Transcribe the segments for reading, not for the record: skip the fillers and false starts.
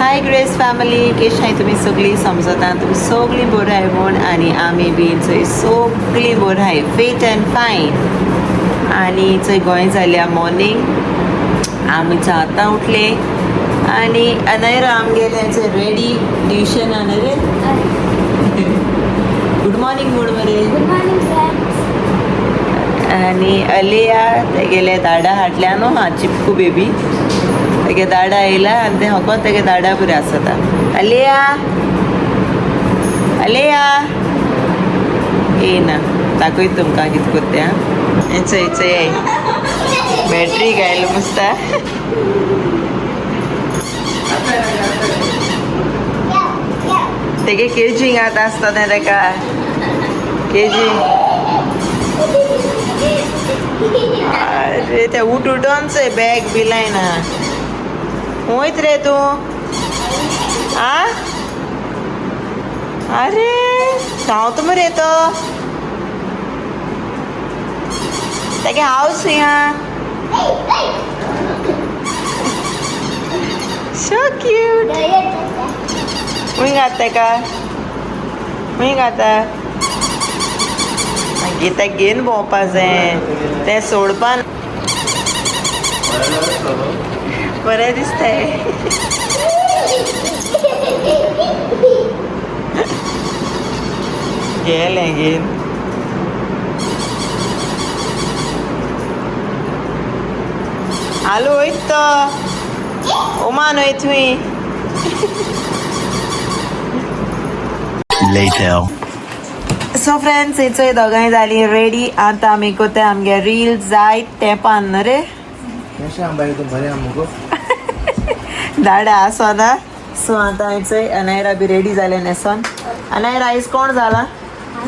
हाय grace family, कशी आहे तुम्ही सगळी? समजता तुम्ही सगळी बरं आहे म्हण आणि आम्ही बी चंय सगळी बरं आहे, फिट अँड फायन. आणि चंय गोंय जाल्या मॉर्निंग आमी आतां उठले आणि अनयरा आमगेले रेडी ट्युशन रे. गुड मॉर्निंग म्हण मरे. आणि अलिया ते गेले दाडा हाटल्या न्हू, हा चिपकू बेबी तेगे दाडा येयला आनी ते हकोन तेगे दाडा बरें आसता. अलिया अलिया येना दाखयत तुमकां कितें करता. चंय बॅटरी घायल बसता. तेगे केजींगात आसता तें तेका केजी. अरे ते उठून चंय बॅग बी लायना. वयत रे तूं? आ अरे धांवता मरे तो. तेगे हावस हिंगा. So cute. खूंय घात तेका? खूंय घाता? गीता घेवन भोंवपा जाय, तें सोडपा बरें दिसताय. गेलें घेवन. आलू वयत तो ओमान वयत हुंय. सो फ्रेंड्स इचोय दोगांय जाली रेडी. आतां आमी कोते आमगे रील जायत तेंपान न्हू रे. दाडा आसोना. सो आतां इचोय अनायरा बी रेडी जाले न्हेसोन. अनायरा आयज कोण जाला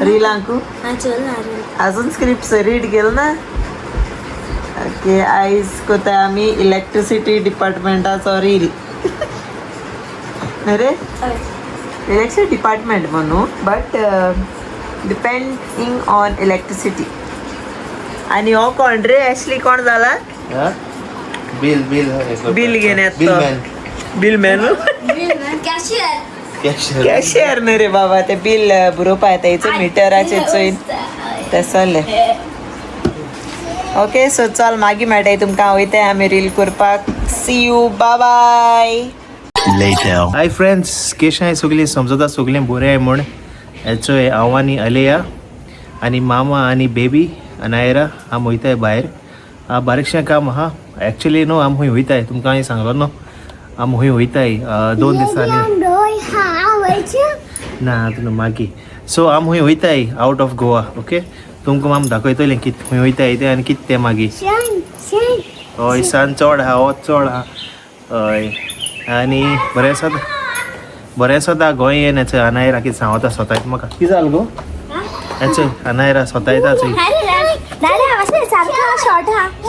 रिलांकू? अजून स्क्रिप्ट रीड केल ना. ओके आयज कोता आमी इलेक्ट्रिसिटी डिपार्टमेंटाचो रील रे. इलेक्ट्रिसिटी डिपार्टमेंट म्हणू बट डिपेंडिंग ऑन इलेक्ट्रिसिटी. आणि हो कोण रे? ॲशली कोण जाला? बिल बिल घेऊन येतो. बिल मॅन कॅशियर न्हू रे बाबा. ते बिल बरोवपा येता हेचो मिटराचे चोयन ते चल्ले. ओके सो चल मागीर मेळटाय तुमकां. वयताय आमी रील करपाक. See you bye bye. Hi friends, केश आहे सगळी? समजता सगळी बरें आहे म्हण. हेचोय हांव आनी अलिया आनी मामा आनी बेबी अनायरा आम वयताय भायर. बारीकशें काम आहा एक्चुअली न्हू. आम हूंय वयताय, तुमकां हांवें सांगलो न्हू. आम हूंय वयताय 2 दिसांनी ना न्हू मागीर. सो आम हूंय वयताय आवट ऑफ गोवा. ओके तुमकां आम दाखयतलें कितें हूंय वयताय तें आनी कितें तें मागीर. हय सान चड आहा, वच चड आहा. हय आनी बरें आसा गोंय येन हेचो अनायरा कितें सांगता स्वता म्हाका. कितें जालें गो? हेचो अनायरा स्वता येता चोय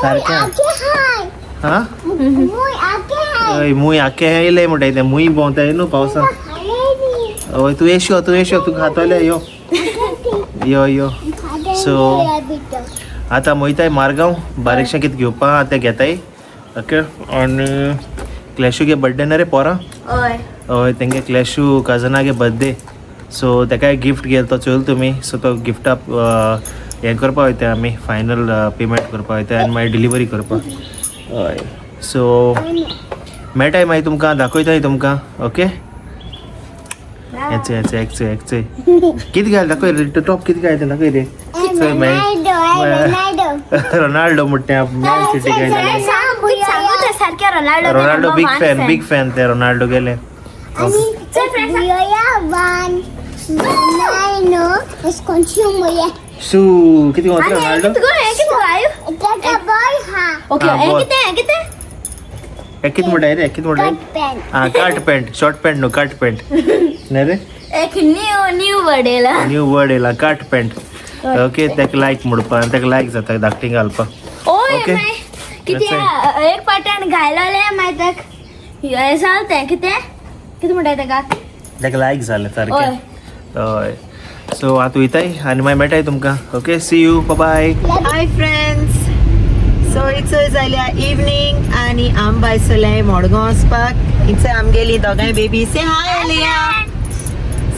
सारकें. हा हय मूय आखे येयले म्हणटाय तें. मूय भोंवताय न्हू पावसान. हय तूं येशो तूं खातोलें यो यो यो. सो आतां वयताय मारगांव बारीकशें कितें घेवपा आहा तें घेताय. ओके आनी क्लॅशूगे बड्डे ना रे पोरां. हय तेंगे क्लॅशू कजनागे बर्थडे. सो तेकाय गिफ्ट घेतलो तो चोयल तुमी. सो तो गिफ्टा हें करपा वयताय आमी. फायनल पेमेंट करपा वयताय आनी मागीर डिलिव्हरी करपा. हय सो मेळटाय मागीर तुमकां दाखयताय तुमकां. ओके हेचय कितें घाल दाखय रे. टॉप कितें घाल तें दाखय रे. रोनाल्डो म्हणटा मॅन सिटी घायला. रोनाल्डो बिग फॅन ते रोनाल्डो गेले. सो किती होता रोनाल्डो? किती मोठा रे? किती मोठा? हां काट पॅन्ट, शॉर्ट पॅन्ट नो काट पॅन्ट नाही रे. एक न्यू वर्ड येला काट पॅन्ट. ओके तेका लायक म्हणपा तेका लायक जाता धाकटी घालपा. ओके एक पॅटर्न घायलोले मागीर तेका सांगता कितें म्हणटाय तेका लायक जालें सारकें. हय सो आतां वयताय आनी मागीर मेळटाय तुमकां. Okay see you bye bye. Hi friends so इचो जाल्या इवनिंग आनी आम भायर सरले मडगांव वचपाक. इचो आमगेली दोगांय बेबी. से हाय अलिया,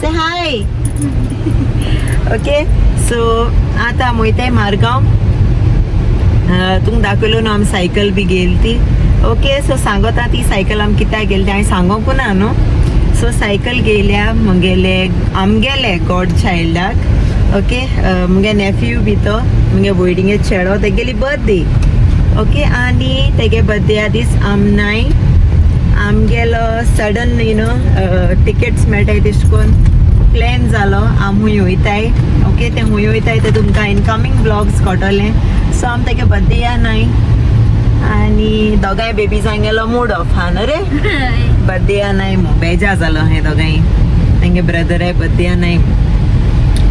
से हाय. ओके सो आतां आम वयताय मारगांव. तुमकां दाखयलो न्हू आमी सायकल बी गेली ती. ओके सो सांगता ती सायकल आमी कित्याक गेली ती हांवें सांगोंकू ना न्हू. सो सायकल गेल्या आमगेले गॉड चायल्डाक. ओके मुगे नेफ्यू बी तो मुगे भयणीगे चेडो तेगेली बर्थडे. ओके आनी तेगे बर्थडे दीस आमनाय आमगेलो सडन यू नो टिकेट्स मेळटाय तेश कोन्न प्लॅन जालो आम हूंय वयताय. ओके ते हूंय वयताय ते तुमकां इनकमींग ब्लॉग्स कळटले. सो आम तेगे बर्थडे या नाय आनी दोगांय बेबीजांक गेलो मूड ऑफ हा न्हू रे. बर्थडे या नाय बेजार जालो हे दोगांय. तेंगे ब्रदर आहे बर्थडे या नाय.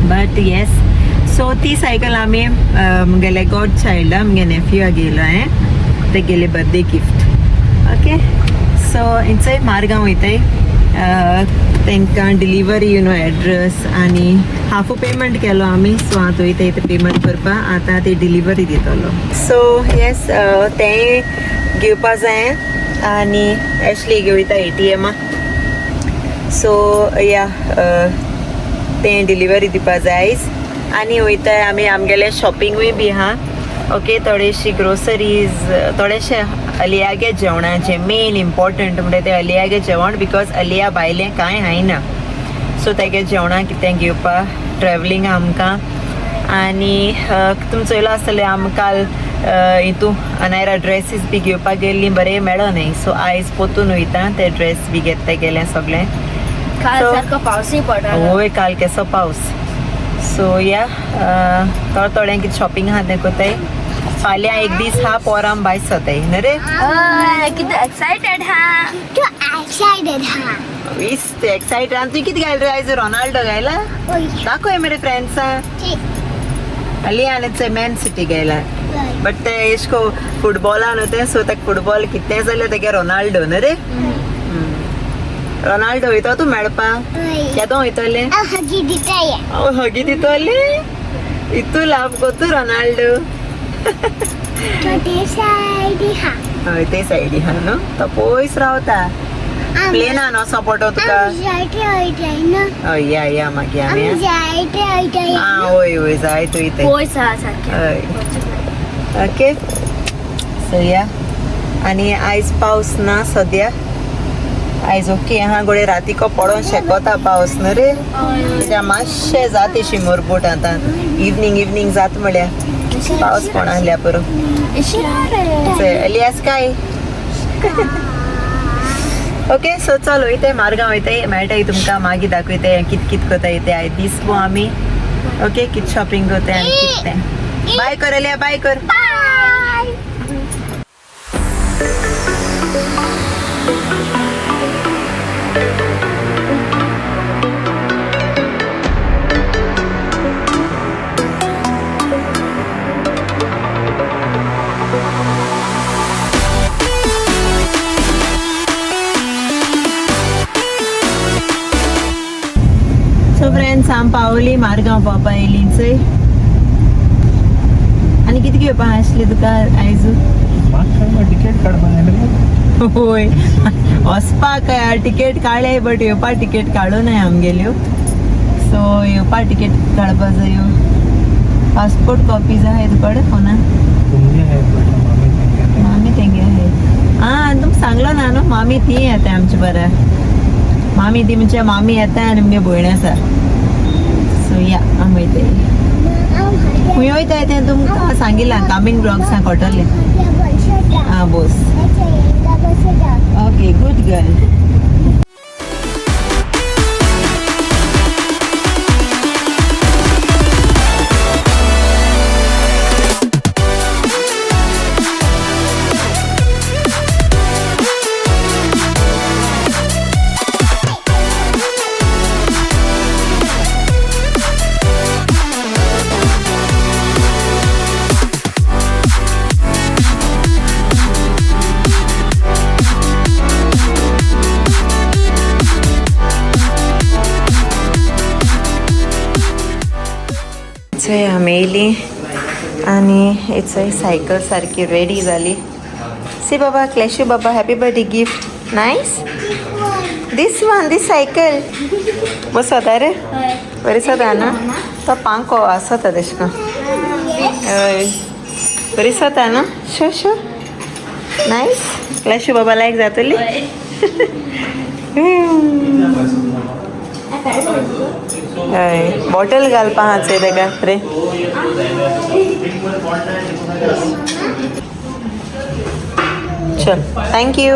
बट येस सो ती सायकल आमी मुगेले गॉड चायल्डा मुगे नेफ्यूआ गेलो हांवें तेगेले बर्थडे गिफ्ट. ओके सो इंचय मारगांव वयताय. तांकां डिलिव्हरी यू नो एड्रेस आनी हाफू पेमेंट केलो आमी. सो आतां वयताय ते पेमेंट करपा. आतां ते डिलिव्हरी दितलो. सो येस तेंय घेवपा जाय आनी एशली वयता ATM. सो या तें डिलिव्हरी दिवपा जाय आनी वयताय आमी आमगेले शॉपिंगूय बी हा. ओके थोडेशी ग्रोसरीज थोडेशे अलियागे जेवणाचे मेन इम्पॉर्टंट म्हणजे ते अलियागे जेवण बिकॉज अलिया भायलें कांय हायना. सो तेगे जेवणा कितें घेवपा ट्रॅवलिंग आमकां. आनी तुमी चोयलो आसतलें आमकां हितू अनायरा ड्रेसीस बी घेवपाक गेल्ली बरें मेळो न्हय. सो आयज पोतून वयता ते ड्रेस बी घेतले गेलें सगळें. पावसूय पडटा. वोय काल केसो पावस. सो या थोडें कितें शॉपिंग आहा तें कोताय. फाल्यां एक दीस हा पोरां भायर सोताय न्हू रे. कितें एक्सायटेड हा. इस्त एक्सायटेड. आनी तुवें कितें घायल रे आयज रोनाल्डो घायला. दाखोय मरे फ्रेंड्सा. अलिया आनी चोय मॅन सिटी घायला. बट ते एशको फुटबॉला न्हू तें. सो ताका फुटबॉल कितें जाल्यार तेगे रोनाल्डो न्हू रे. रोनाल्डो वयतो तूं मेळपा. केदों वयतले हगी दितले. इतू लाभ कोतू रोनाल्डो. हय ते सायडी हा न्हू. तो पयस रावता. प्लेना न्हू सपोर्टो तुका. हय या या मागीर आमी. वय वय जाय तूं इथे. हय ओके सो या आनी आयज पावस ना सद्या. आयज ओके हा गोडे रातीको पडोन शेकोता पावस न्हू रे. त्या मातशें जाता शी मोरबूट आतां इवनिंग जाता म्हळ्यार पावस कोण आहल्या पुरो. अलियास काय. ओके सो चल वयताय मारगांव वयताय. मेळटाय तुमकां मागीर दाखयताय कित कित कोताय ते आयज दिसबो आमी. ओके कित शॉपिंग कोताय आनी कितें. बाय कर अलिया बाय कर. सो फ्रेंड्स आम पावली मारगांव पावपा येयली चोय. आनी कितें घेवपा आसलें तुका आयज. टिकेट काडपाक. होय वचपाक टिकेट काडले बट येवपा टिकेट काडूं नाय आमगेल्यो. सो येवपा टिकेट काडपा जायो. पासपोर्ट कॉपीज आहाय तुकडे फोनान. मामी तेंगे आहाय. आं तुमकां सांगलो ना न्हू मामी ती येता आमचे बरें. मामी ती म्हणजे मामी येता आनी मुगे भयण आसा. सो या आमी वयताय. खूंय वयताय तें तुमकां सांगिलां कमींग ब्लॉग्सां कळटलें. आं बोस. Okay good girl. आमी येयली आणि इथं सायकल सारखी रेडी झाली. सी बाबा क्लॅशू बाबा हॅपी बर्थडे गिफ्ट नाईस. दिस सायकल बस होता रे बरें सदा ना तो पांको आसता तेश को हय बरी सता ना शो नाईस. क्लॅशू बाबा लायक जातली. हय बॉटल घालपा हाचे तेका रे. चल थँक्यू.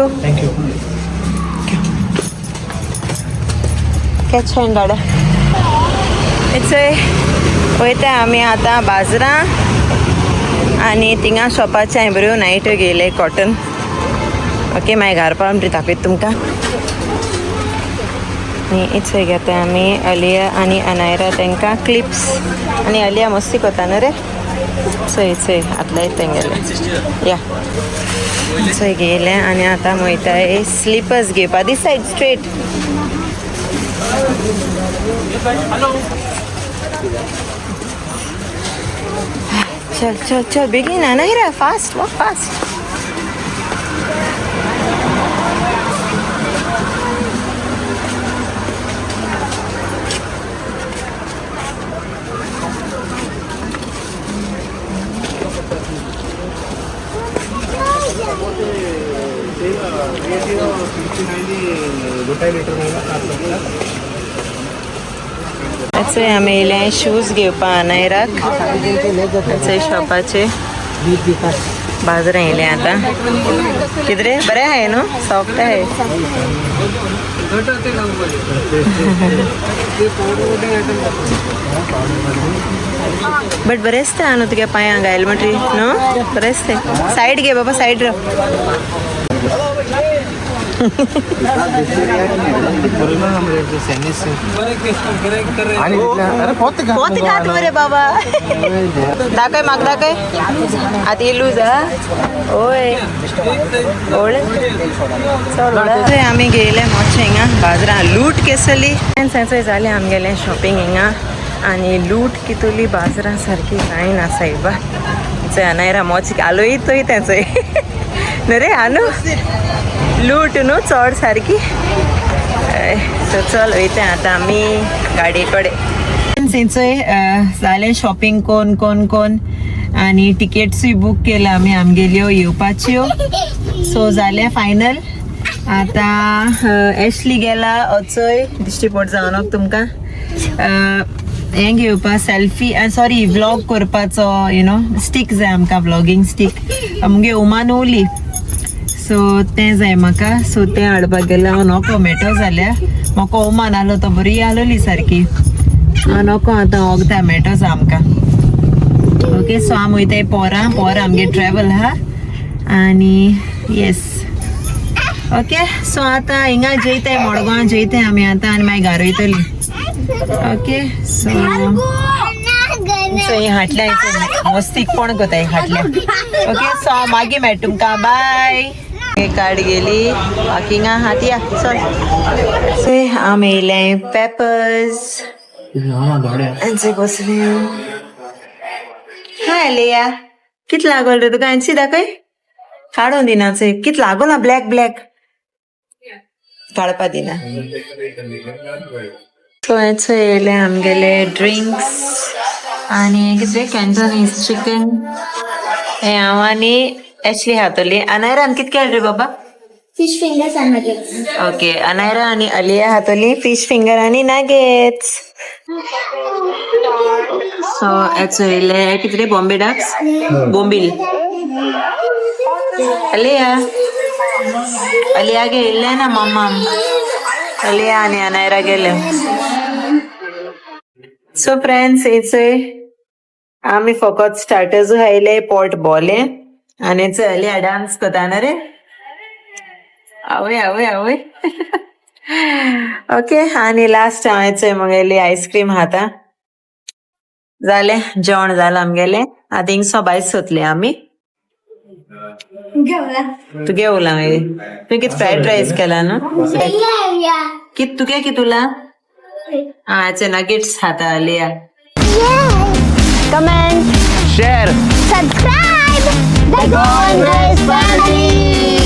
कॅच हँड गाड्या वयता आमी आतां बाजरां आनी थिंगा शॉपाचे हांवें बऱ्यो नायट्यो घेयले कॉटन. ओके मागीर घार पावून बरी दाखयता तुमकां. आनी इथं घेता आमी अलिया आनी अनायरा तांकां क्लिप्स आनी अलिया मस्ती कोता न्हू रे. चोय आतल्या तेंगेले या चोय घेयले आनी आतां वयताय स्लिपर्स घेवपा. दिस सायड स्ट्रेट. चल बेगीन अनायरा फास्ट वॉक फास्ट. आमी येयले शूज घेवपा अनायराक. शॉपाचे बाजारां येयले आतां. कितें रे बरें आहाय न्हू सॉफ्ट आहाय. बट बरें दिसता न्हू तुगे पांयांक हेल्मेट न्हू बरें दिसता. सायड घे बाबा सायड राव. रे बाबा दाखय म्हाका दाखय आतां इलूज ओय ओळे चल आमी गेले मोचे हिंगा बाजरां लूट केसली. थंय जालें आमगेलें शॉपिंग हिंगा आनी लूट कितुली बाजरां सारकी जायना सायबा. चोय अनायरा मोच आलोय तोय तें चोय न्हू रे आनू लूट न्हू चड सारकी. सो चल वयता आतां आमी गाडये कडेन. थंयचोय जालें शॉपिंग कोन आनी टिकेट्सूय बूक केला आमी आमगेल्यो येवपाच्यो. सो जालें फायनल. आतां एशली गेला चोय दिश्टी पड जावनक तुमकां हें घेवपा सेल्फी सॉरी व्लॉग करपाचो यू नो स्टीक जाय आमकां व्लॉगींग स्टीक आमगे उमान उली. सो तें जाय म्हाका. सो तें हाडपाक गेलें हांव नको मेळटो जाल्यार म्हाका ओमान आलो तो बरी आलोली सारकी. हांव नको आतां वखदां मेळटोच आमकां. ओके सो हांव वयताय पोरां आमगे ट्रॅवल आहा आनी येस ओके. सो आतां हिंगा जयताय मडगांव जयताय आमी आतां आनी मागीर घरा वयतली. ओके सो हाटल्या मस्तीक कोण कोताय हाटल्या. ओके सो हांव मागीर मेळटा तुमकां बाय. कार्ड गेली वॉकिंगा हातिया चल. सो हांव येयलें पेपर्स बसली. हाय लिया कित लागोल रे तुका एनसी दाखय काडून दिना चोय कित लागोला ब्लॅक काडपा दिना. सो हेचो येयले आमगेले ड्रिंक्स आनी कितें कॅन्टोनीज चिकन हे हांव आनी एशली हातोली. अनायरान कित केलें रे बाबा fish fingers and nuggets. Okay Anaira आनी अलिया हातोली फिश फिंगर आनी नगेट्स. सो हेचो येयले कितें रे बॉम्बे डक्स बोंबील. अलिया गेले ना मम्मा अलिया आनी अनायरा गेले. सो फ्रेंड्स हेचोय आमी फकत स्टार्टर्स खायले पोट बोले आनी अलिया डान्स कोता ना रे आवय ओके. आनी लास्ट हांवें मगेली आईस्क्रीम खाता. जालें जेवण जालां आमगेलें. आतां हिंगसो भायर सोतली आमी. तुगे उला तुवें कितें फ्रायड रायस केला न्हू कित तुगे कित उला हेचे नगेट्स खाता लिया. Comment share subscribe the GOANVIBES family.